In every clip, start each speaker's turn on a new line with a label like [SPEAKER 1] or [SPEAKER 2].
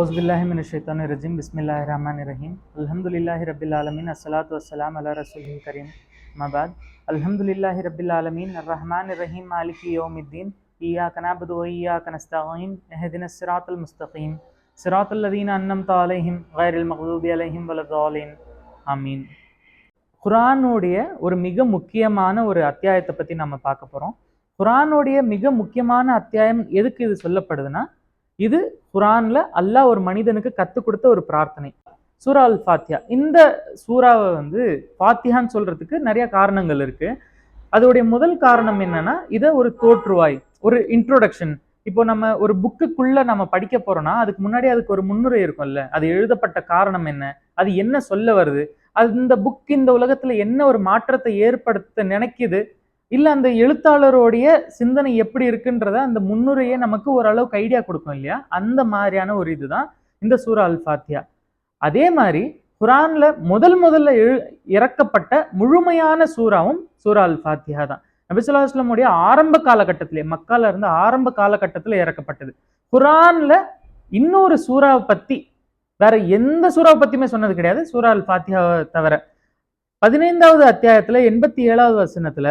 [SPEAKER 1] औज़ुबिल्लाहिमिनश्शैतानिर्रजीम बिस्मिल्लाहिर्रहमानिर्रहीम अल्हम्दुलिल्लाहि रब्बिल आलमीन अस्सलातु वस्सलामु अला रसूलिल करीम अम्मा बाद अल्हम्दुलिल्लाहि रब्बिल आलमीन अर्रहमानिर्रहीम मालिकि यौमिद्दीन इय्याका नअबुदु व इय्याका नस्तईन इहदिनस सिरातल मुस्तकीम सिरातल लज़ीना अन्अमता अलैहिम ग़ैरिल मग़्दूबि अलैहिम वलद्दालिन ஆமீன். குர்ஆனுடைய ஒரு மிக முக்கியமான ஒரு அத்தியாயத்தை பற்றி நம்ம பார்க்க போகிறோம். குர்ஆனுடைய மிக முக்கியமான அத்தியாயம் எதுக்கு இது சொல்லப்படுதுன்னா, இது குர்ஆன்ல அல்லாஹ் ஒரு மனிதனுக்கு கற்றுக் கொடுத்த ஒரு பிரார்த்தனை, சூரா அல் ஃபாத்திஹா. இந்த சூறாவை ஃபாத்திஹான்னு சொல்றதுக்கு நிறைய காரணங்கள் இருக்கு. அதோடைய முதல் காரணம் என்னன்னா, இதை ஒரு தோற்றுவாய், ஒரு இன்ட்ரோடக்ஷன். இப்போ நம்ம ஒரு புக்குக்குள்ள நம்ம படிக்க போறோம்னா அதுக்கு முன்னாடி அதுக்கு ஒரு முன்னுரை இருக்கும்ல, அது எழுதப்பட்ட காரணம் என்ன, அது என்ன சொல்ல வருது, அது இந்த புக் இந்த உலகத்துல என்ன ஒரு மாற்றத்தை ஏற்படுத்த நினைக்குது, இல்ல அந்த எழுத்தாளருடைய சிந்தனை எப்படி இருக்குன்றத அந்த முன்னுரையே நமக்கு ஓரளவுக்கு ஐடியா கொடுக்கும் இல்லையா. அந்த மாதிரியான ஒரு இதுதான் இந்த சூரா அல் ஃபாத்திஹா. அதே மாதிரி குர்ஆன்ல முதல்ல இறக்கப்பட்ட முழுமையான சூறாவும் சூரா அல் ஃபாத்திஹா தான். நபி ஸல்லல்லாஹு அலைஹி வஸல்லம் உடைய ஆரம்ப காலகட்டத்திலே, மக்கால இருந்து ஆரம்ப காலகட்டத்தில் இறக்கப்பட்டது. குர்ஆன்ல இன்னொரு சூறாவை பத்தி வேற எந்த சூறாவை பத்தியுமே சொன்னது கிடையாது, சூரா அல் ஃபாத்திஹாவை தவிர. 15வது அத்தியாயத்துல 87வது வசனத்துல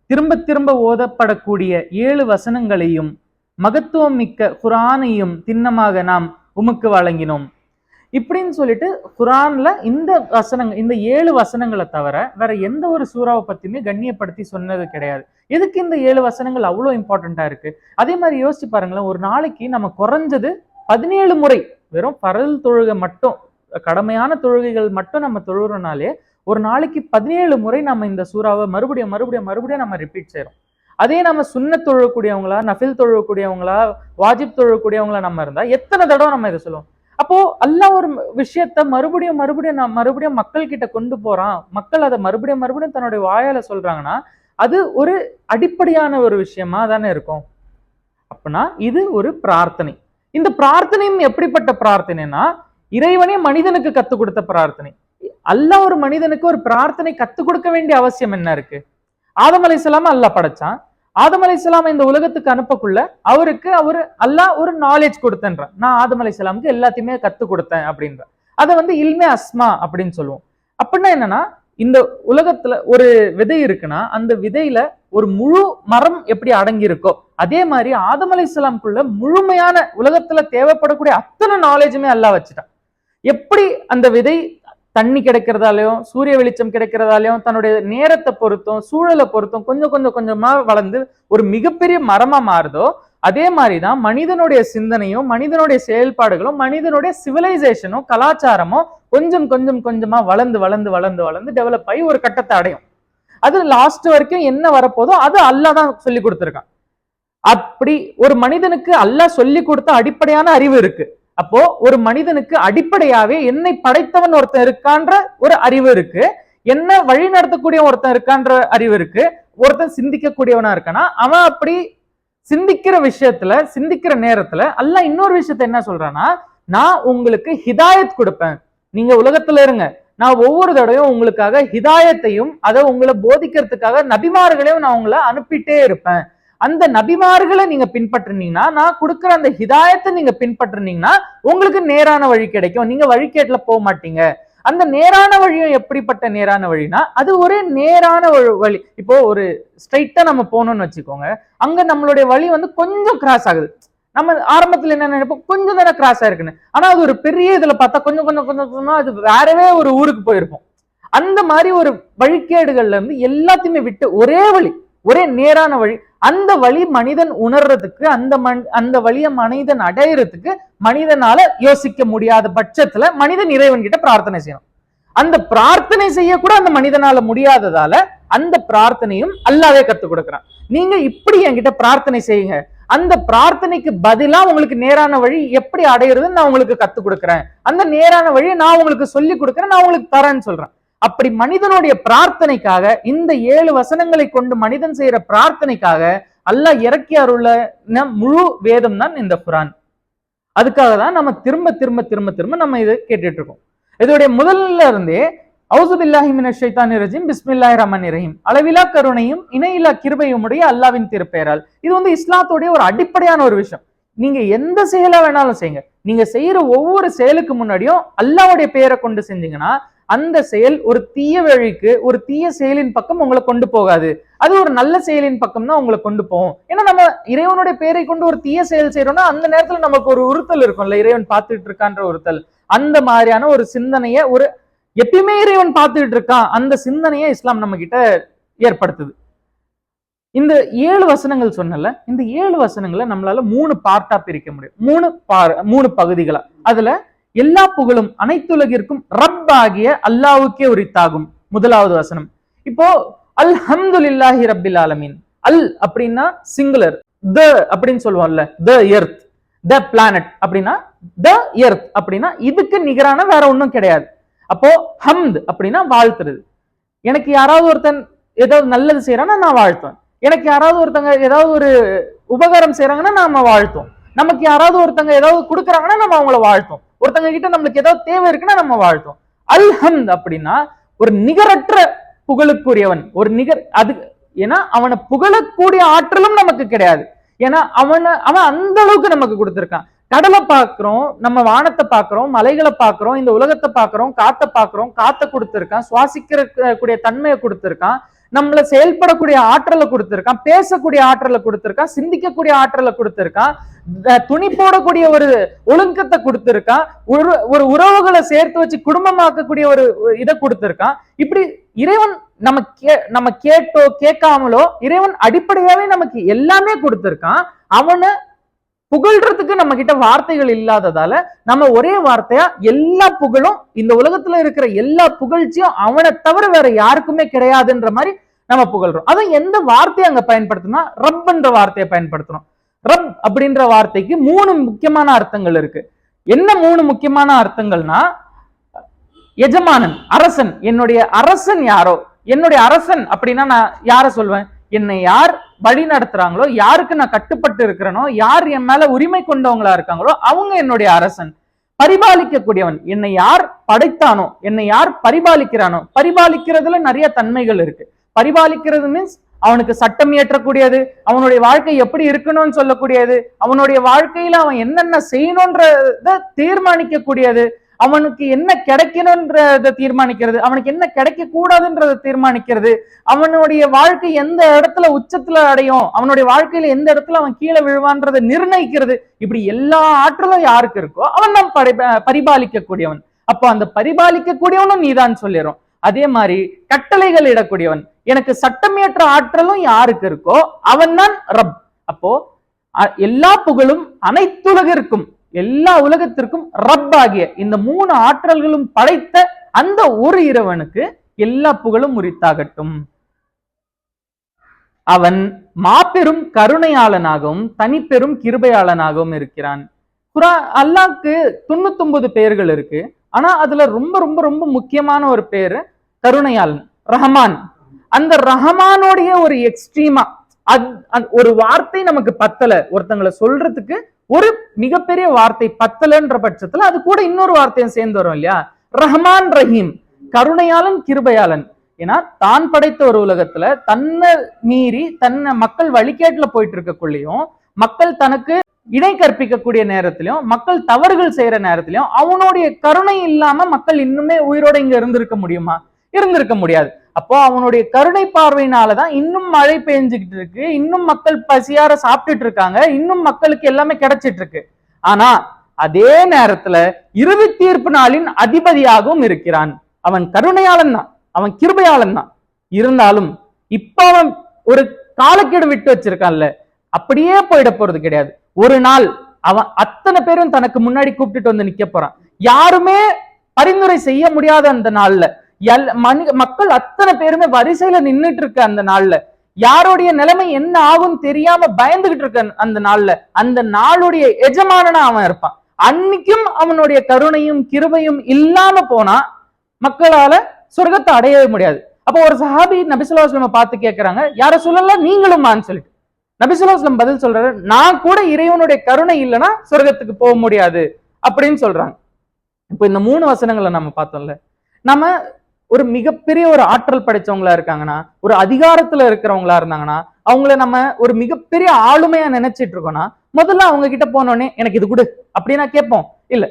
[SPEAKER 1] திரும்ப திரும்ப ஓதப்படக்கூடிய 7 வசனங்களையும் மகத்துவம் மிக்க குர்ஆனையும் திண்ணமாக நாம் உமக்கு வழங்கினோம் இப்படின்னு சொல்லிட்டு குர்ஆன்ல இந்த 7 வசனங்களை தவிர வேற எந்த ஒரு சூறாவை பத்தியுமே கண்ணியப்படுத்தி சொன்னது கிடையாது. எதுக்கு இந்த 7 வசனங்கள் அவ்வளோ இம்பார்ட்டண்டா இருக்கு? அதே மாதிரி யோசிச்சு பாருங்களேன், ஒரு நாளைக்கு நம்ம குறைஞ்சது 17 முறை வெறும் பரல் தொழுகை மட்டும், கடமையான தொழுகைகள் மட்டும் நம்ம தொழுகிறனாலே ஒரு நாளைக்கு 17 முறை நம்ம இந்த சூறாவை மறுபடியும் நம்ம ரிப்பீட் செய்யறோம். அதே நம்ம சுன்னத் தொழக்கூடியவங்களா, நஃபில் தொழக்கூடியவங்களா, வாஜிப் தொழக்கூடியவங்களா நம்ம இருந்தா எத்தனை தடவை நம்ம இதை சொல்லுவோம். அப்போ அல்லாஹ் ஒரு விஷயத்த மறுபடியும் மக்கள் கிட்ட கொண்டு போறான், மக்கள் அதை மறுபடியும் தன்னுடைய வாயால சொல்றாங்கன்னா அது ஒரு அடிப்படையான ஒரு விஷயமா தானே இருக்கும். அப்படின்னா இது ஒரு பிரார்த்தனை. இந்த பிரார்த்தனையும் எப்படிப்பட்ட பிரார்த்தனைனா, இறைவனே மனிதனுக்கு கத்துக் கொடுத்த பிரார்த்தனை. அல்லாஹ் ஒரு மனிதனுக்கு ஒரு பிரார்த்தனை கத்துக் கொடுக்க வேண்டிய அவசியம் என்ன இருக்கு? ஆதம் அலைஹிஸ்ஸலாம் அல்லாஹ் படைச்சான். ஆதம் அலைஹிஸ்ஸலாம் இந்த உலகத்துக்கு அனுப்பக்குள்ள அல்லாஹ் ஒரு நாலேஜ் கொடுத்தேன்ற, நான் ஆதம் அலைஹிஸ்ஸலாமுக்கு எல்லாத்தையுமே கத்துக் கொடுத்தேன் அப்படின்ற. அதை இல்மே அஸ்மா அப்படின்னு சொல்லுவோம். அப்படின்னா என்னன்னா, இந்த உலகத்துல ஒரு விதை இருக்குன்னா அந்த விதையில ஒரு முழு மரம் எப்படி அடங்கி இருக்கோ அதே மாதிரி ஆதம் அலைஹிஸ்ஸலாமுக்குள்ள முழுமையான உலகத்துல தேவைப்படக்கூடிய அத்தனை நாலேஜுமே அல்லாஹ் வச்சுட்டான். எப்படி அந்த விதை தண்ணி கிடைக்கிறதாலையும் சூரிய வெளிச்சம் கிடைக்கிறதாலையும் தன்னுடைய நேரத்தை பொறுத்தும் சூழலை பொறுத்தும் கொஞ்சமா வளர்ந்து ஒரு மிகப்பெரிய மரமா மாறுதோ, அதே மாதிரிதான் மனிதனுடைய சிந்தனையும் மனிதனுடைய செயல்பாடுகளும் மனிதனுடைய சிவிலைசேஷனும் கலாச்சாரமும் கொஞ்சமா வளர்ந்து டெவலப் ஆகி ஒரு கட்டத்தை அடையும். அது லாஸ்ட் வரைக்கும் என்ன வரப்போதோ அது அல்லாஹ் தான் சொல்லி கொடுத்துருக்கான். அப்படி ஒரு மனிதனுக்கு அல்லாஹ் சொல்லி கொடுத்த அடிப்படையான அறிவு இருக்கு. அப்போ ஒரு மனிதனுக்கு அடிப்படையாவே என்னை படைத்தவன் ஒருத்தன் இருக்கான்ற ஒரு அறிவு இருக்கு, என்ன வழி நடத்தக்கூடிய ஒருத்தன் இருக்கான்ற அறிவு இருக்கு, ஒருத்தன் சிந்திக்கக்கூடியவனா இருக்கானா. அவன் அப்படி சிந்திக்கிற நேரத்துல அல்லாஹ் இன்னொரு விஷயத்த என்ன சொல்றான்னா, நான் உங்களுக்கு ஹிதாயத் கொடுப்பேன், நீங்க உலகத்துல இருங்க, நான் ஒவ்வொரு தடவையும் உங்களுக்காக ஹிதாயத்தையும் அதை உங்களை போதிக்கிறதுக்காக நபிமார்களையும் நான் உங்களை அனுப்பிட்டே இருப்பேன். அந்த நபிமார்களை நீங்க பின்பற்றினீங்கன்னா, நான் கொடுக்குற அந்த ஹிதாயத்தை நீங்க பின்பற்றினீங்கன்னா உங்களுக்கு நேரான வழி கிடைக்கும், நீங்க வழிகேட்டுல போக மாட்டீங்க. அந்த நேரான வழியும் எப்படிப்பட்ட நேரான வழினா, அது ஒரு நேரான வழி. இப்போ ஒரு ஸ்ட்ரைட்டா நம்ம போகணும்னு வச்சுக்கோங்க, அங்க நம்மளுடைய வழி கொஞ்சம் கிராஸ் ஆகுது. நம்ம ஆரம்பத்துல என்ன நினைப்போம், கொஞ்சம் தானே கிராஸ் ஆயிருக்குன்னு. ஆனா அது ஒரு பெரிய இதுல பார்த்தா கொஞ்சம் அது வேறவே ஒரு ஊருக்கு போயிருக்கும். அந்த மாதிரி ஒரு வழிகேடுகள்ல இருந்து எல்லாத்தையுமே விட்டு ஒரே வழி, ஒரே நேரான வழி, அந்த வழி மனிதன் உணர்றதுக்கு, அந்த வழியை மனிதன் அடையிறதுக்கு மனிதனால யோசிக்க முடியாத பட்சத்துல மனிதன் இறைவன் கிட்ட பிரார்த்தனை செய்யணும். அந்த பிரார்த்தனை செய்யக்கூட அந்த மனிதனால முடியாததால அந்த பிரார்த்தனையும் அல்லாவே கத்துக் கொடுக்குறான். நீங்க இப்படி என்கிட்ட பிரார்த்தனை செய்யுங்க, அந்த பிரார்த்தனைக்கு பதிலா உங்களுக்கு நேரான வழி எப்படி அடையிறதுன்னு நான் உங்களுக்கு கத்துக் கொடுக்குறேன், அந்த நேரான வழியை நான் உங்களுக்கு சொல்லி கொடுக்குறேன், நான் உங்களுக்கு தரேன்னு சொல்றேன். அப்படி மனிதனுடைய பிரார்த்தனைக்காக, இந்த 7 வசனங்களை கொண்டு மனிதன் செய்யற பிரார்த்தனைக்காக அல்லாஹ் இறக்கி அருள முழு வேதம் தான் இந்த குர்ஆன். அதுக்காக தான் நம்ம திரும்ப நம்ம இதை கேட்டுட்டு இருக்கோம். இதோடைய முதல்ல இருந்தே அவுசுபில்லாஹி மினஷ் ஷைத்தானிர் ரஜீம் பிஸ்மில்லாஹிர் ரஹ்மானிர் ரஹீம், அளவிலா கருணையும் இணையில்லா கிருபையும் உடைய அல்லாவின் திருப்பெயரால். இது இஸ்லாத்தோடைய ஒரு அடிப்படையான ஒரு விஷயம். நீங்க எந்த செயலா வேணாலும் செய்யுங்க, நீங்க செய்யற ஒவ்வொரு செயலுக்கு முன்னாடியும் அல்லாஹ்வுடைய பெயரை கொண்டு செஞ்சீங்கன்னா அந்த செயல் ஒரு தீய வழிக்கு, ஒரு தீய செயலின் பக்கம் உங்களை கொண்டு போகாது. அது ஒரு நல்ல செயலின் பக்கம் தான் உங்களை கொண்டு போகும். ஏன்னா நம்ம இறைவனுடைய பெயரை கொண்டு ஒரு தீய செயல் செய்யறோம்னா அந்த நேரத்துல நமக்கு ஒரு உறுத்தல் இருக்கும்ல, இறைவன் பார்த்துட்டு இருக்கான்ற உறுத்தல். அந்த மாதிரியான ஒரு சிந்தனைய, ஒரு எப்பயுமே இறைவன் பார்த்துட்டு இருக்கான் அந்த சிந்தனையை இஸ்லாம் நம்ம கிட்ட ஏற்படுத்துது. இந்த 7 வசனங்கள் சொன்னல, இந்த 7 வசனங்களை நம்மளால 3 பார்ட்டா பிரிக்க முடியும், 3 பகுதிகளா. அதுல எல்லா புகழும் அனைத்துலகிற்கும் ரப் ஆகிய அல்லாஹ்வுக்கே உரித்தாகும். முதலாவது வசனம். இப்போ அல்ஹம்துலில்லாஹி ரப்பில் ஆலமீன். அல் அப்படின்னா சிங்குலர், த அப்படின்னு சொல்லுவோம்ல, த எர்த், த பிளானட் அப்படின்னா, த எர்த் அப்படின்னா இதுக்கு நிகரான வேற ஒன்றும் கிடையாது. அப்போ ஹம்த் அப்படின்னா வாழ்த்துறது. எனக்கு யாராவது ஒருத்தன் ஏதாவது நல்லது செய்யறான்னா நான் வாழ்த்துவேன். எனக்கு யாராவது ஒருத்தங்க ஏதாவது ஒரு உபகாரம் செய்யறாங்கன்னா நாம வாழ்த்துவோம். நமக்கு யாராவது ஒருத்தங்க ஏதாவது கொடுக்குறாங்கன்னா நம்ம அவங்கள வாழ்த்துவோம். ஒருத்தங்க கிட்ட நம்மளுக்கு ஏதாவது தேவை இருக்குன்னா நம்ம வாழ்த்துவோம். அல்ஹம்த் அப்படின்னா ஒரு நிகரற்ற புகழுக்குரியவன், ஒரு நிகர் அது. ஏன்னா அவனை புகழக்கூடிய ஆற்றலும் நமக்கு கிடையாது. ஏன்னா அவன் அந்த அளவுக்கு நமக்கு கொடுத்திருக்கான். கடலை பார்க்கிறோம், நம்ம வானத்தை பார்க்கிறோம், மலைகளை பார்க்கிறோம், இந்த உலகத்தை பார்க்கிறோம், காத்தை பார்க்கிறோம், காத்தை கொடுத்திருக்கான், சுவாசிக்கிற கூடிய தன்மையை கொடுத்திருக்கான், நம்மள செயல்படக்கூடிய ஆற்றலை கொடுத்திருக்கான், பேசக்கூடிய ஆற்றலை கொடுத்திருக்கான், சிந்திக்கக்கூடிய ஆற்றலை கொடுத்திருக்கான், துணி போடக்கூடிய ஒரு ஒழுங்கத்தை கொடுத்திருக்கான், ஒரு உறவுகளை சேர்த்து வச்சு குடும்பமாக்கக்கூடிய ஒரு இதை கொடுத்திருக்கான். இப்படி இறைவன் நம்ம கேட்டோ கேட்காமலோ இறைவன் அடிப்படையாவே நமக்கு எல்லாமே கொடுத்திருக்கான். அவனை புகழ்றதுக்கு நம்ம கிட்ட வார்த்தைகள் இல்லாததால நம்ம ஒரே வார்த்தையா எல்லா புகழும், இந்த உலகத்துல இருக்கிற எல்லா புகழ்ச்சியும் அவனை தவிர வேற யாருக்குமே கிடையாதுன்ற மாதிரி நம்ம புகழ்றோம். அதான் எந்த வார்த்தையை அங்க பயன்படுத்தணும், ரப் என்ற வார்த்தையை பயன்படுத்தணும். ரப் அப்படின்ற வார்த்தைக்கு 3 முக்கியமான அர்த்தங்கள் இருக்கு. என்ன 3 முக்கியமான அர்த்தங்கள்னா, எஜமானன், அரசன். என்னுடைய அரசன் யாரோ, என்னுடைய அரசன் அப்படின்னா நான் யார சொல்வேன், என்னை யார் வழி நடத்துறாங்களோ, யாருக்கு நான் கட்டுப்பட்டு இருக்கிறனோ, யார் என் மேல உரிமை கொண்டவங்களா இருக்காங்களோ அவங்க என்னுடைய அரசன். பரிபாலிக்கக்கூடியவன், என்னை யார் படைத்தானோ, என்னை யார் பரிபாலிக்கிறானோ. பரிபாலிக்கிறதுல நிறைய தன்மைகள் இருக்கு. பரிபாலிக்கிறது மீன்ஸ் அவனுக்கு சட்டம் இயற்றக்கூடியது, அவனுடைய வாழ்க்கை எப்படி இருக்கணும்னு சொல்லக்கூடியது, அவனுடைய வாழ்க்கையில அவன் என்னென்ன செய்யணும்ன்றத தீர்மானிக்கக்கூடியது, அவனுக்கு என்ன கிடைக்கணும்ன்றத தீர்மானிக்கிறது, அவனுக்கு என்ன கிடைக்க கூடாதுன்றதை தீர்மானிக்கிறது, அவனுடைய வாழ்க்கை எந்த இடத்துல உச்சத்துல அடையும், அவனுடைய வாழ்க்கையில எந்த இடத்துல அவன் கீழே விழுவான்றதை நிர்ணயிக்கிறது. இப்படி எல்லா ஆற்றலும் யாருக்கு இருக்கோ அவன் தான் பரிபாலிக்கக்கூடியவன். அப்போ அந்த பரிபாலிக்கக்கூடியவனும் நீதான் சொல்லிடும். அதே மாதிரி கட்டளைகள் இடக்கூடியவன், எனக்கு சட்டமேற்ற ஆற்றலும் யாருக்கு இருக்கோ அவன் தான் ரப். அப்போ எல்லா புகழும் அனைத்துலகிற்கும், எல்லா உலகத்திற்கும் ரப் ஆகிய இந்த 3 ஆற்றல்களும் படைத்த அந்த ஒரு இறைவனுக்கு எல்லா புகழும் உரித்தாகட்டும். அவன் மாபெரும் கருணையாளனாகவும் தனிப்பெரும் கிருபையாளனாகவும் இருக்கிறான். அல்லாஹ்க்கு 99 பெயர்கள் இருக்கு. ஆனா அதுல ரொம்ப ரொம்ப ரொம்ப முக்கியமான ஒரு பேரு கருணையாளன், ரஹ்மான். அந்த ரஹ்மானோடைய ஒரு எக்ஸ்ட்ரீமா ஒரு வார்த்தை நமக்கு பத்தல, ஒருத்தங்களை சொல்றதுக்கு ஒரு மிகப்பெரிய வார்த்தை பத்தலன்ற பட்சத்துல அது கூட இன்னொரு வார்த்தையும் சேர்ந்து வரும் இல்லையா, ரஹ்மான் ரஹீம், கருணையாளன் கிருபையாளன். ஏன்னா தான் படைத்த ஒரு உலகத்துல தன்னை மீறி தன்னை மக்கள் வழிகேட்டுல போயிட்டு இருக்கக்குள்ளேயும், மக்கள் தனக்கு இணை கற்பிக்கக்கூடிய நேரத்திலையும், மக்கள் தவறுகள் செய்யற நேரத்திலையும் அவனுடைய கருணை இல்லாம மக்கள் இன்னுமே உயிரோட இங்க இருந்திருக்க முடியுமா? இருந்திருக்க முடியாது. அப்போ அவனுடைய கருணை பார்வையினாலதான் இன்னும் மழை பெஞ்சுக்கிட்டு இருக்கு, இன்னும் மக்கள் பசியார சாப்பிட்டுட்டு இருக்காங்க, இன்னும் மக்களுக்கு எல்லாமே கிடைச்சிட்டு இருக்கு. ஆனா அதே நேரத்துல இறுதி தீர்ப்பு நாளின் அதிபதியாகவும் இருக்கிறான். அவன் கருணையாளன் தான், அவன் கிருபையாளன் தான். இருந்தாலும் இப்ப அவன் ஒரு காலக்கெடு விட்டு வச்சிருக்கான்ல, அப்படியே போயிட போறது கிடையாது. ஒரு நாள் அவன் அத்தனை பேரும் தனக்கு முன்னாடி கூப்பிட்டுட்டு வந்து நிக்க போறான். யாருமே பரிந்துரை செய்ய முடியாத அந்த நாள்ல, மக்கள் அத்தனை பேருமே வரிசையில நின்றுட்டு இருக்க அந்த நாள்ல, யாருடைய நிலைமை என்ன ஆகும் தெரியாம பயந்துகிட்டு இருக்க அந்த நாள்ல, அந்த நாளுடைய எஜமானனா அவன் இருப்பான். அன்னைக்கும் அவனுடைய கருணையும் கிருபையும் இல்லாம போனா மக்களால சொர்க்கத்தை அடையவே முடியாது. அப்போ ஒரு சஹாபி நபி ஸல்லல்லாஹு அலைஹி வஸல்லம் பார்த்து கேட்கிறாங்க, யார சொல்லலாம் நீங்களுமான்னு சொல்லிட்டு. நபி ஸல்லல்லாஹு அலைஹி வஸல்லம் பதில் சொல்றாரு, நான் கூட இறைவனுடைய கருணை இல்லைன்னா சொர்க்கத்துக்கு போக முடியாது அப்படின்னு சொல்றாங்க. இப்போ இந்த 3 வசனங்களை நம்ம பார்த்தோம்ல, நம்ம ஒரு மிகப்பெரிய ஒரு ஆற்றல் படைச்சவங்களா இருக்காங்கன்னா, ஒரு அதிகாரத்துல இருக்கிறவங்களா இருந்தாங்கன்னா, அவங்கள நம்ம ஒரு மிகப்பெரிய ஆளுமையா நினைச்சிட்டு இருக்கோம்னா, முதல்ல அவங்க கிட்ட போனோடனே எனக்கு இது கொடு அப்படின்னா கேட்போம் இல்ல.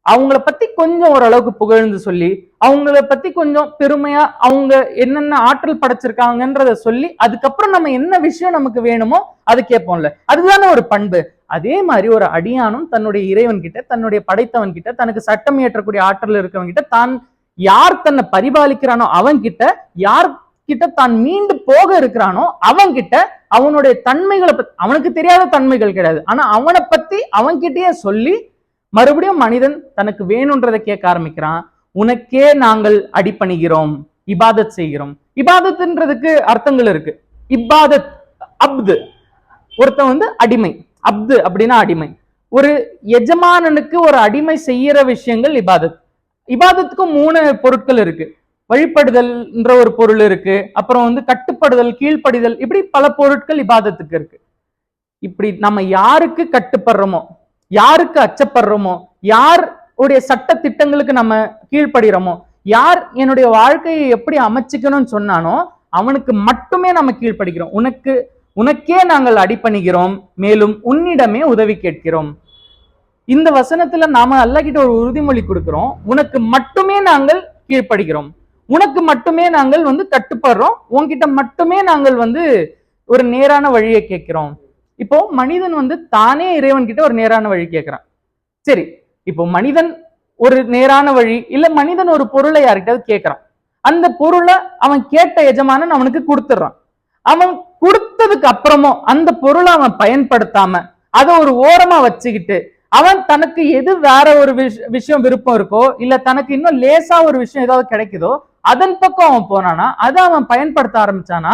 [SPEAKER 1] அவங்கள பத்தி கொஞ்சம் ஓரளவுக்கு புகழ்ந்து சொல்லி, அவங்கள பத்தி கொஞ்சம் பெருமையா அவங்க என்னென்ன ஆற்றல் படைச்சிருக்காங்கன்றத சொல்லி, அதுக்கப்புறம் நம்ம என்ன விஷயம் நமக்கு வேணுமோ அது கேட்போம்ல. அதுதானே ஒரு பண்பு. அதே மாதிரி ஒரு அடியானும் தன்னுடைய இறைவன் கிட்ட, தன்னுடைய படைத்தவன் கிட்ட, தனக்கு சட்டம் இயற்றக்கூடிய ஆற்றல் இருக்கவன் கிட்ட, தான் யார் தன்னை பரிபாலிக்கிறானோ அவன் கிட்ட, யார் கிட்ட தான் மீண்டு போக இருக்கிறானோ அவன் கிட்ட அவனுடைய தன்மைகளை பத்தி, அவனுக்கு தெரியாத தன்மைகள் கிடையாது, ஆனா அவனை பத்தி அவன்கிட்டயே சொல்லி மறுபடியும் மனிதன் தனக்கு வேணும்ன்றதை கேட்க ஆரம்பிக்கிறான். உனக்கே நாங்கள் அடிபணிகிறோம், இபாதத் செய்கிறோம். இபாதத்ன்றதுக்கு அர்த்தங்கள் இருக்கு. இபாதத் அப்து, ஒருத்தன் அடிமை. அப்து அப்படின்னா அடிமை. ஒரு எஜமானனுக்கு ஒரு அடிமை செய்யற விஷயங்கள் இபாதத். இபாதத்துக்கும் 3 பொருட்கள் இருக்கு. வழிபடுதல்ன்ற ஒரு பொருள் இருக்கு, அப்புறம் கட்டுப்படுதல், கீழ்ப்படிதல், இப்படி பல பொருட்கள் இபாதத்துக்கு இருக்கு. இப்படி நம்ம யாருக்கு கட்டுப்படுறோமோ, யாருக்கு அச்சப்படுறோமோ, யார் உடைய சட்ட திட்டங்களுக்கு நம்ம கீழ்ப்படுகிறோமோ, யார் என்னுடைய வாழ்க்கையை எப்படி அமைச்சுக்கணும்னு சொன்னானோ அவனுக்கு மட்டுமே நம்ம கீழ்ப்படுகிறோம். உனக்கே நாங்கள் அடிபணிகிறோம், மேலும் உன்னிடமே உதவி கேட்கிறோம். இந்த வசனத்துல நாம அல்லாஹ் கிட்ட ஒரு உறுதிமொழி கொடுக்கிறோம். உனக்கு மட்டுமே நாங்கள் கீழ்ப்படுகிறோம், உனக்கு மட்டுமே நாங்கள் கட்டுப்படுறோம், உன்கிட்ட மட்டுமே நாங்கள் ஒரு நேரான வழியை கேட்கிறோம். இப்போ மனிதன் தானே இறைவன் கிட்ட ஒரு நேரான வழி கேட்கிறான். சரி, இப்போ மனிதன் ஒரு நேரான வழி இல்ல, மனிதன் ஒரு பொருளை யார்கிட்ட கேட்கிறான். அந்த பொருளை அவன் கேட்ட எஜமானன் அவனுக்கு கொடுத்துடுறான். அவன் கொடுத்ததுக்கு அப்புறமும் அந்த பொருளை அவன் பயன்படுத்தாம அதை ஒரு ஓரமா வச்சுக்கிட்டு, அவன் தனக்கு எது வேற ஒரு விஷயம் விருப்பம் இருக்கோ, இல்ல தனக்கு இன்னும் லேசா ஒரு விஷயம் ஏதாவது கிடைக்குதோ அதன் பக்கம் அவன் போனானா, அதை அவன் பயன்படுத்த ஆரம்பிச்சானா,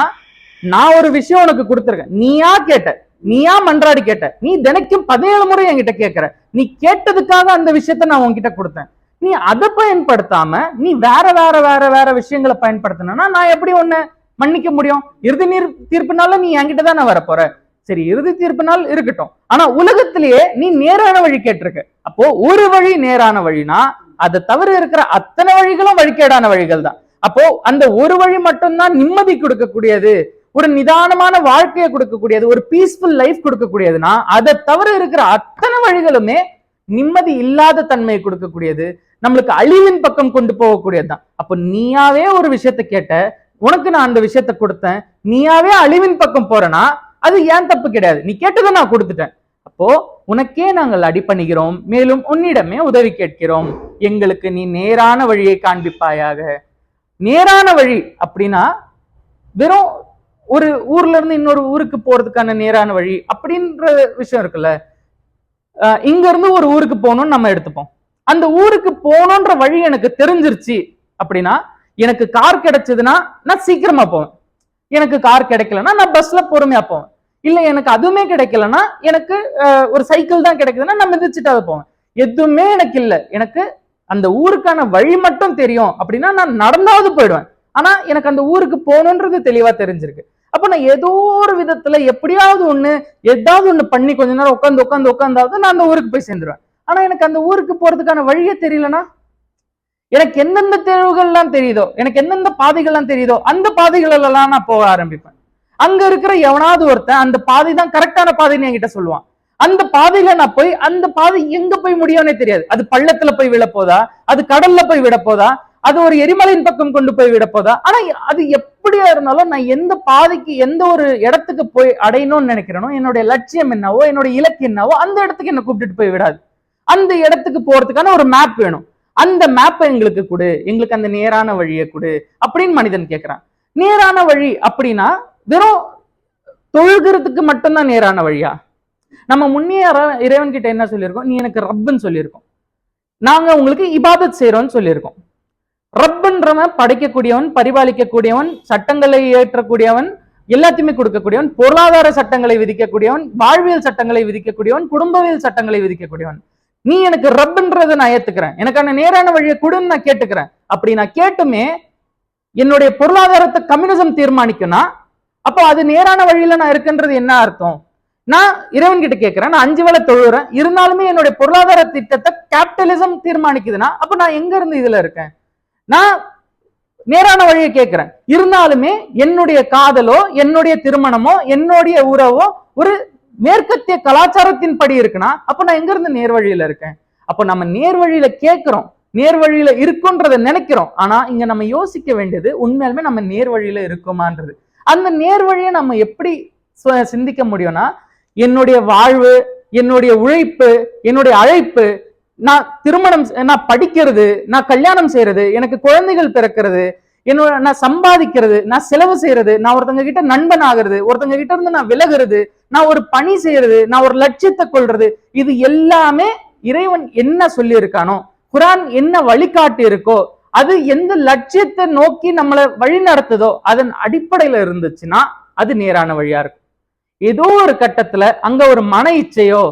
[SPEAKER 1] நான் ஒரு விஷயம் உனக்கு கொடுத்துருக்கேன், நீயா கேட்ட, நீயா மன்றாடி கேட்ட, நீ தினைக்கும் 17 முறை என்கிட்ட கேட்கிற, நீ கேட்டதுக்காக அந்த விஷயத்த நான் உன்கிட்ட கொடுத்தேன், நீ அதை பயன்படுத்தாம நீ வேற வேற வேற வேற விஷயங்களை பயன்படுத்தினா நான் எப்படி உன்னை மன்னிக்க முடியும்? இறுதி தீர்ப்புனால நீ என்கிட்ட தானே வரப்போற. சரி, இறுதி தீர்ப்புனால் இருக்கட்டும், ஆனா உலகத்திலேயே நீ நேரான வழி கேட்டிருக்க. அப்போ ஒரு வழி நேரான வழினா அதை தவிர இருக்கிற அத்தனை வழிகளும் வழிகேடான வழிகள் தான். அப்போ அந்த ஒரு வழி மட்டும்தான் நிம்மதி கொடுக்கக்கூடியது, ஒரு நிதானமான வாழ்க்கையை கொடுக்கக்கூடியது, ஒரு பீஸ்ஃபுல் லைஃப் கொடுக்கக்கூடியதுன்னா அதை தவிர இருக்கிற அத்தனை வழிகளுமே நிம்மதி இல்லாத தன்மையை கொடுக்கக்கூடியது, நம்மளுக்கு அழிவின் பக்கம் கொண்டு போகக்கூடியதுதான். அப்போ நீயாவே ஒரு விஷயத்த கேட்ட, உனக்கு நான் அந்த விஷயத்த கொடுத்தேன், நீயாவே அழிவின் பக்கம் போறனா அது ஏன் தப்பு கிடையாது, நீ கேட்டதை நான் கொடுத்துட்டேன். அப்போ உனக்கே நாங்கள் அடிபணிகிறோம், மேலும் உன்னிடமே உதவி கேட்கிறோம், எங்களுக்கு நீ நேரான வழியை காண்பிப்பாயாக. நேரான வழி அப்படின்னா வெறும் ஒரு ஊர்ல இருந்து இன்னொரு ஊருக்கு போறதுக்கான நேரான வழி அப்படின்ற விஷயம் இருக்குல்ல. இங்க இருந்து ஒரு ஊருக்கு போகணும்னு நம்ம எடுத்துப்போம். அந்த ஊருக்கு போகணுன்ற வழி எனக்கு தெரிஞ்சிருச்சு அப்படின்னா, எனக்கு கார் கிடைச்சதுன்னா நான் சீக்கிரமா போவேன், எனக்கு கார் கிடைக்கலன்னா நான் பஸ்ல பொறுமையா போவேன், இல்ல எனக்கு அதுவுமே கிடைக்கலன்னா எனக்கு ஒரு சைக்கிள் தான் கிடைக்குதுன்னா நான் மிதிச்சுட்டு அதை போவேன். எதுவுமே எனக்கு இல்லை, எனக்கு அந்த ஊருக்கான வழி மட்டும் தெரியும் அப்படின்னா நான் நடந்தாவது போயிடுவேன். ஆனா எனக்கு அந்த ஊருக்கு போகணுன்றது தெளிவா தெரிஞ்சிருக்கு. அப்ப நான் ஏதோ ஒரு விதத்துல எப்படியாவது ஏதாவது ஒண்ணு பண்ணி கொஞ்ச நேரம் உட்காந்தாவது நான் அந்த ஊருக்கு போய் சேர்ந்துருவேன். ஆனா எனக்கு அந்த ஊருக்கு போறதுக்கான வழியே தெரியலன்னா, எனக்கு எந்தெந்த தெருவுகள்லாம் தெரியுதோ, எனக்கு எந்தெந்த பாதைகள்லாம் தெரியுதோ அந்த பாதைகள் எல்லாம் நான் போக ஆரம்பிப்பேன். அங்க இருக்கிற எவனாவது ஒருத்தன் அந்த பாதை தான் கரெக்டான பாதைன்னு என்கிட்ட சொல்லுவான். அந்த பாதையில நான் போய் அந்த பாதை எங்க போய் முடியும்னே தெரியாது. அது பள்ளத்துல போய் விட போதா, அது கடல்ல போய் விட போதா, அது ஒரு எரிமலையின் பக்கம் கொண்டு போய் விட போதா, ஆனா அது எப்படியா இருந்தாலும் நான் எந்த பாதைக்கு எந்த ஒரு இடத்துக்கு போய் அடையணும்னு நினைக்கிறேனோ, என்னுடைய லட்சியம் என்னவோ, என்னுடைய இலக்கு என்னவோ, அந்த இடத்துக்கு என்ன கூப்பிட்டுட்டு போய் விடாது. அந்த இடத்துக்கு போறதுக்கான ஒரு மேப் வேணும். அந்த மேப்பை எங்களுக்கு கொடு, எங்களுக்கு அந்த நேரான வழியை கொடு அப்படின்னு மனிதன் கேட்கிறான். நேரான வழி அப்படின்னா வெறும் தொழுகிறதுக்கு மட்டும்தான் நேரான வழியா? நம்ம முன்னே இறைவன் கிட்ட என்ன சொல்லியிருக்கோம்? நீ எனக்கு ரப்புன்னு சொல்லியிருக்கோம், நாங்க உங்களுக்கு இபாதத் செய்யறோம்னு சொல்லியிருக்கோம். ரப்புன்றவன் படைக்கக்கூடியவன், பரிபாலிக்கக்கூடியவன், சட்டங்களை ஏற்றக்கூடியவன், எல்லாத்தையுமே கொடுக்கக்கூடியவன், பொருளாதார சட்டங்களை விதிக்கக்கூடியவன், வாழ்வியல் சட்டங்களை விதிக்கக்கூடியவன், குடும்பவியல் சட்டங்களை விதிக்கக்கூடியவன். நீ எனக்கு ரப்புன்றதை நான் ஏத்துக்கிறேன், எனக்கான நேரான வழியை கொடுன்னு நான் கேட்டுக்கிறேன். அப்படி நான் கேட்டுமே என்னுடைய பொருளாதாரத்தை கம்யூனிசம் தீர்மானிக்கும்னா அப்போ அது நேரான வழியில நான் இருக்குன்றது என்ன அர்த்தம்? நான் இறைவன் கிட்ட கேட்கிறேன், நான் 5 வேளை தொழுறேன், இருந்தாலுமே என்னுடைய பொருளாதார திட்டத்தை கேபிட்டலிசம் தீர்மானிக்குதுன்னா அப்ப நான் எங்க இருந்து இதுல இருக்கேன்? நான் நேரான வழியை கேட்கிறேன், இருந்தாலுமே என்னுடைய காதலோ, என்னுடைய திருமணமோ, என்னுடைய உறவோ ஒரு மேற்கத்திய கலாச்சாரத்தின் படி இருக்குன்னா அப்ப நான் எங்க இருந்து நேர்வழியில இருக்கேன்? அப்ப நம்ம நேர்வழியில கேட்கிறோம், நேர்வழியில இருக்குன்றத நினைக்கிறோம். ஆனா இங்க நம்ம யோசிக்க வேண்டியது உண்மையாலுமே நம்ம நேர்வழியில இருக்குமான்றது. அந்த நேர்வழியை நம்ம எப்படி சிந்திக்க முடியும்னா, என்னுடைய வாழ்வு, என்னுடைய உழைப்பு, என்னுடைய அழைப்பு, நான் திருமணம், நான் படிக்கிறது, நான் கல்யாணம் செய்யறது, எனக்கு குழந்தைகள் பிறக்கிறது, என்னோட நான் சம்பாதிக்கிறது, நான் செலவு செய்யறது, நான் ஒருத்தங்க கிட்ட நண்பன் ஆகிறது, ஒருத்தங்க கிட்ட இருந்து நான் விலகிறது, நான் ஒரு பணி செய்யறது, நான் ஒரு லட்சியத்தை கொள்றது, இது எல்லாமே இறைவன் என்ன சொல்லி இருக்கானோ, குரான் என்ன வழிகாட்டி இருக்கோ, அது எந்த லட்சியத்தை நோக்கி நம்மளை வழி நடத்துதோ அதன் அடிப்படையில இருந்துச்சுன்னா அது நேரான வழியா இருக்கும். ஏதோ ஒரு கட்டத்துல அங்க ஒரு மன இச்சையோ,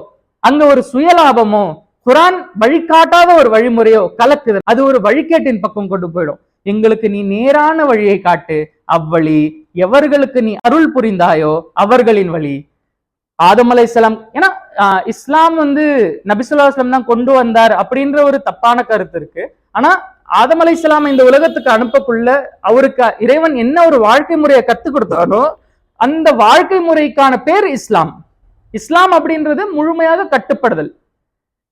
[SPEAKER 1] அங்க ஒரு சுயலாபமோ, குரான் வழிகாட்டாத ஒரு வழிமுறையோ கலக்குது, அது ஒரு வழிகேட்டின் பக்கம் கொண்டு போயிடும். எங்களுக்கு நீ நேரான வழியை காட்டு, அவ்வழி எவர்களுக்கு நீ அருள் புரிந்தாயோ அவர்களின் வழி. ஆதம் அலைஹிஸ்ஸலாம், ஏன்னா இஸ்லாம் நபி ஸல்லல்லாஹு அலைஹி வஸல்லம் தான் கொண்டு வந்தார் அப்படின்ற ஒரு தப்பான கருத்து இருக்கு. ஆனா ஆதம் அலைஹிஸ்ஸலாம் இந்த உலகத்துக்கு அனுப்பக்குள்ள அவருக்கு இறைவன் என்ன ஒரு வாழ்க்கை முறையை கத்துக் கொடுத்தாரோ அந்த வாழ்க்கை முறைக்கான பேர் இஸ்லாம். இஸ்லாம் அப்படின்றது முழுமையாக கட்டுப்படுதல்,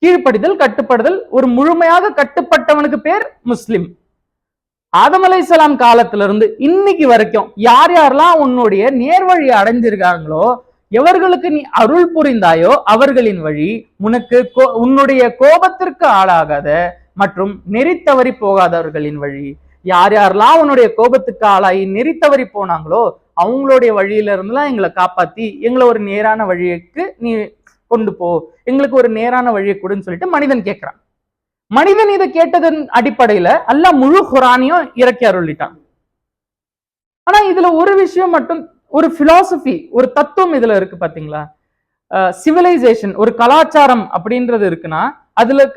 [SPEAKER 1] கீழ்ப்படிதல், கட்டுப்படுதல். ஒரு முழுமையாக கட்டுப்பட்டவனுக்கு பேர் முஸ்லிம். ஆதம் அலைஹிஸ்ஸலாம் காலத்துல இருந்து இன்னைக்கு வரைக்கும் யார் யாரெல்லாம் உன்னுடைய நேர்வழியை அடைஞ்சிருக்காங்களோ, எவர்களுக்கு நீ அருள் புரிந்தாயோ அவர்களின் வழி, உனக்கு உன்னுடைய கோபத்திற்கு ஆளாகாத மற்றும் நெறித்தவறி போகாதவர்களின் வழி. யார் யாரெல்லாம் உன்னுடைய கோபத்துக்கு ஆளாகி நெறித்தவறி போனாங்களோ அவங்களுடைய வழியில இருந்துலாம் எங்களை காப்பாத்தி எங்களை ஒரு நேரான வழிக்கு நீ கொண்டு போ, எங்களுக்கு ஒரு நேரான வழியை கொடுன்னு சொல்லிட்டு மனிதன் கேட்கிறான். மனிதன் இதை கேட்டதன் அடிப்படையில அல்லாஹ் முழு குரானையும் இறக்கி அருளிட்டான். ஆனா இதுல ஒரு விஷயம் மட்டும், ஒரு பிலாசபி, ஒரு தத்துவம் இதுல இருக்கு பாத்தீங்களா. சிவிலைசேஷன், ஒரு கலாச்சாரம் அப்படின்றது இருக்குன்னா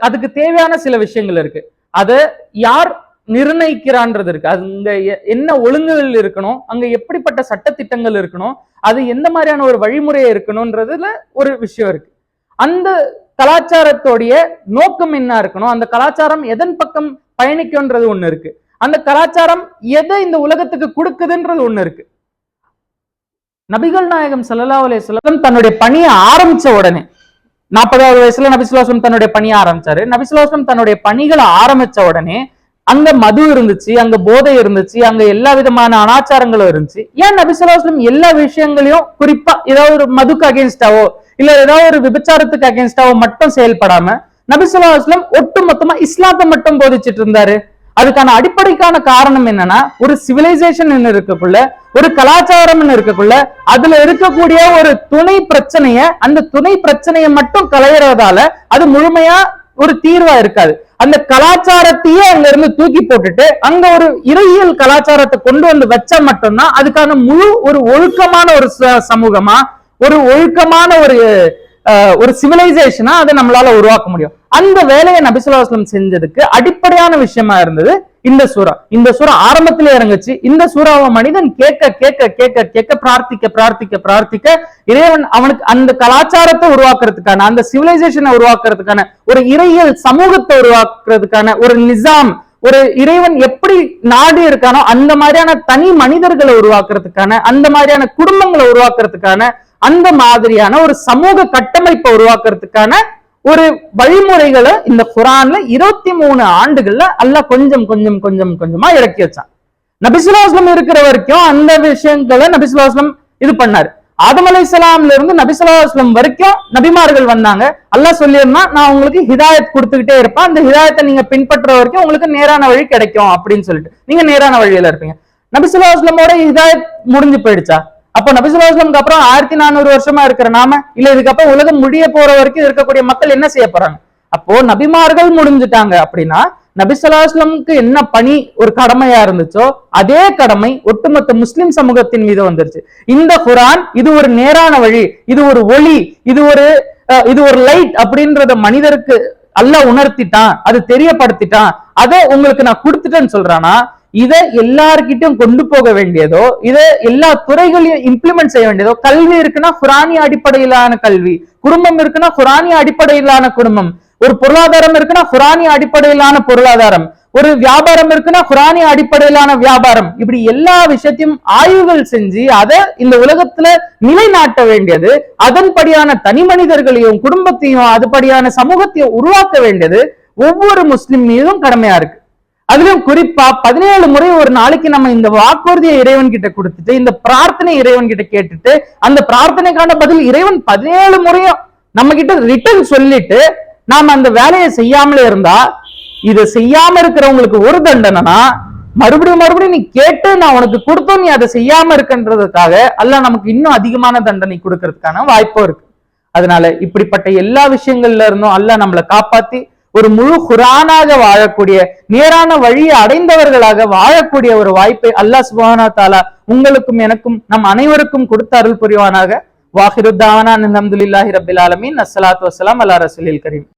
[SPEAKER 1] அதுக்கு தேவையான சில விஷயங்கள் இருக்கு. அதை யார் நிர்ணயிக்கிறான்றது இருக்கு. அங்க என்ன ஒழுங்குகள் இருக்கணும், அங்க எப்படிப்பட்ட சட்டத்திட்டங்கள் இருக்கணும், அது எந்த மாதிரியான ஒரு வழிமுறையை இருக்கணும்ன்றதுல ஒரு விஷயம் இருக்கு. அந்த கலாச்சாரத்தோடைய நோக்கம் என்ன இருக்கணும், அந்த கலாச்சாரம் எதன் பக்கம் பயணிக்கும்ன்றது ஒண்ணு இருக்கு. அந்த கலாச்சாரம் எதை இந்த உலகத்துக்கு கொடுக்குதுன்றது ஒண்ணு இருக்கு. நபிகள் நாயகம் ஸல்லல்லாஹு அலைஹி வஸல்லம் தன்னுடைய பணியை ஆரம்பிச்ச உடனே 40வது வயசுல நபி ஸல்லல்லாஹு அலைஹி வஸல்லம் தன்னுடைய பணியை ஆரம்பிச்சாரு. நபி ஸல்லல்லாஹு அலைஹி வஸல்லம் தன்னுடைய பணிகளை ஆரம்பிச்ச உடனே அங்க மது இருந்துச்சு, அங்க போதை இருந்துச்சு, அங்க எல்லா விதமான அனாச்சாரங்களும் இருந்துச்சு. ஏன் நபி ஸல்லல்லாஹு அலைஹி வஸல்லம் எல்லா விஷயங்களையும் குறிப்பா ஏதாவது ஒரு மதுக்கு அகேன்ஸ்டாவோ இல்ல ஏதாவது ஒரு விபச்சாரத்துக்கு அகேன்ஸ்டாவோ மட்டும் செயல்படாம நபி ஸல்லல்லாஹு அலைஹி வஸல்லம் ஒட்டு மொத்தமா இஸ்லாத்தை மட்டும் போதிச்சிட்டு இருந்தாரு? அதுக்கான அடிப்படைக்கான காரணம் என்னன்னா, ஒரு சிவிலைசேஷன் இருக்கக்குள்ள, ஒரு கலாச்சாரம் இருக்கக்குள்ள அதுல இருக்கக்கூடிய ஒரு துணை பிரச்சனைய, அந்த துணை பிரச்சனையை மட்டும் களையறதால அது முழுமையா ஒரு தீர்வா இருக்காது. அந்த கலாச்சாரத்தையே அங்க இருந்து தூக்கி போட்டுட்டு அங்க ஒரு இறையியல் கலாச்சாரத்தை கொண்டு வந்து வச்சா மட்டும்தான் அதுக்கான முழு ஒரு ஒழுக்கமான ஒரு சமூகமா, ஒரு ஒழுக்கமான ஒரு சிவிலைசேஷனா அதை நம்மளால உருவாக்க முடியும். அந்த வேலையை நபி ஸல்லல்லாஹு அலைஹி வஸல்லம் செஞ்சதுக்கு அடிப்படையான விஷயமா இருந்தது இந்த சூரா. இந்த சூரா ஆரம்பத்திலே இறங்குச்சு. இந்த சூறாவை மனிதன் கேட்க கேட்க கேட்க கேட்க பிரார்த்திக்க பிரார்த்திக்க பிரார்த்திக்க இறைவன் அவனுக்கு அந்த கலாச்சாரத்தை உருவாக்குறதுக்கான, அந்த சிவிலைசேஷனை உருவாக்குறதுக்கான, ஒரு இறையியல் சமூகத்தை உருவாக்குறதுக்கான ஒரு நிசாம், ஒரு இறைவன் எப்படி நாடு இருக்கானோ அந்த மாதிரியான தனி மனிதர்களை உருவாக்குறதுக்கான, அந்த மாதிரியான குடும்பங்களை உருவாக்குறதுக்கான, அந்த மாதிரியான ஒரு சமூக கட்டமைப்பை உருவாக்குறதுக்கான ஒரு வழிமுறைகளை இந்த குரான்ல 23 ஆண்டுகள்ல அல்லாஹ் கொஞ்சம் கொஞ்சம் கொஞ்சம் கொஞ்சமா இறக்கி வச்சான். நபி ஸல்லல்லாஹு அலைஹி வஸல்லம் இருக்கிற வரைக்கும் அந்த விஷயங்களை நபி ஸல்லல்லாஹு அலைஹி வஸல்லம் இது பண்ணாரு. ஆதம் அலைஹிஸ்ஸலாம்ல இருந்து நபி ஸல்லல்லாஹு அலைஹி வஸல்லம் வரைக்கும் நபிமார்கள் வந்தாங்க. அல்லாஹ் சொல்லியிருந்தா நான் உங்களுக்கு ஹிதாயத் கொடுத்துக்கிட்டே இருப்பேன், அந்த ஹிதாயத்தை நீங்க பின்பற்ற வரைக்கும் உங்களுக்கு நேரான வழி கிடைக்கும் அப்படின்னு சொல்லிட்டு நீங்க நேரான வழியில இருப்பீங்க. நபி ஸல்லல்லாஹு அலைஹி வஸல்லமோட ஹிதாயத் முடிஞ்சு போயிடுச்சா? அப்போ நபி ஸல்லல்லாஹு அலைஹி வஸல்லம் அப்புறம் 1400 வருஷமா இருக்கிற நாம, இல்ல இதுக்கப்புறம் உலகம் முடிய போற வரைக்கும் இருக்கக்கூடிய மக்கள் என்ன செய்ய போறாங்க? அப்போ நபிமார்கள் முடிஞ்சுட்டாங்க அப்படின்னா நபி ஸல்லல்லாஹு அலைஹி வஸல்லம்க்கு என்ன பணி, ஒரு கடமையா இருந்துச்சோ அதே கடமை ஒட்டுமொத்த முஸ்லிம் சமூகத்தின் மீது வந்துருச்சு. இந்த குரான் இது ஒரு நேரான வழி, இது ஒரு ஒளி, இது ஒரு லைட் அப்படின்றத மனிதருக்கு அல்லாஹ் உணர்த்திட்டான், அது தெரியப்படுத்திட்டான், அதை உங்களுக்கு நான் கொடுத்துட்டேன்னு சொல்றானா, இதை எல்லார்கிட்டையும் கொண்டு போக வேண்டியதோ, இதை எல்லா துறைகளையும் இம்ப்ளிமெண்ட் செய்ய வேண்டியதோ, கல்வி இருக்குன்னா குரானிய அடிப்படையிலான கல்வி, குடும்பம் இருக்குன்னா குரானிய அடிப்படையிலான குடும்பம், ஒரு பொருளாதாரம் இருக்குன்னா குரானிய அடிப்படையிலான பொருளாதாரம்,
[SPEAKER 2] ஒரு வியாபாரம் இருக்குன்னா குரானிய அடிப்படையிலான வியாபாரம், இப்படி எல்லா விஷயத்தையும் ஆய்வுகள் செஞ்சு அதை இந்த உலகத்துல நிலைநாட்ட வேண்டியது, அதன்படியான தனி மனிதர்களையும் குடும்பத்தையும் அதுபடியான சமூகத்தையும் உருவாக்க வேண்டியது ஒவ்வொரு முஸ்லிம் மீதும் கடமையா இருக்கு. அதுலயும் குறிப்பா 17 முறை ஒரு நாளைக்கு நம்ம இந்த வாக்குறுதியை இறைவன் கிட்ட கொடுத்துட்டு இந்த பிரார்த்தனை இறைவன் கிட்ட கேட்டுட்டு அந்த பிரார்த்தனைக்கான பதில் இறைவன் 17 முறையும் நம்ம கிட்ட ரிட்டர்ன் சொல்லிட்டு நாம அந்த வேலையை செய்யாமலே இருந்தா, இதை செய்யாம இருக்கிறவங்களுக்கு ஒரு தண்டனைனா மறுபடியும் நீ கேட்டு நான் உனக்கு கொடுத்தோம் நீ அதை செய்யாம இருக்குன்றதுக்காக அல்லாஹ் நமக்கு இன்னும் அதிகமான தண்டனை கொடுக்கறதுக்கான வாய்ப்பும் இருக்கு. அதனால இப்படிப்பட்ட எல்லா விஷயங்கள்ல இருந்தும் அல்லாஹ் நம்மளை காப்பாத்தி ஒரு முழு குரானாக வாழக்கூடிய நேரான வழியை அடைந்தவர்களாக வாழக்கூடிய ஒரு வாய்ப்பை அல்லாஹ் சுப்ஹானஹு வ தஆலா உங்களுக்கும் எனக்கும் நம் அனைவருக்கும் கொடுத்து அருள் புரிவானாக. வாஹிரு தாவானா அல்ஹம்துலில்லாஹி ரப்பில் ஆலமீன். அஸ்ஸலாத்து வஸ்ஸலாம் அலா ரசூலில் கரீம்.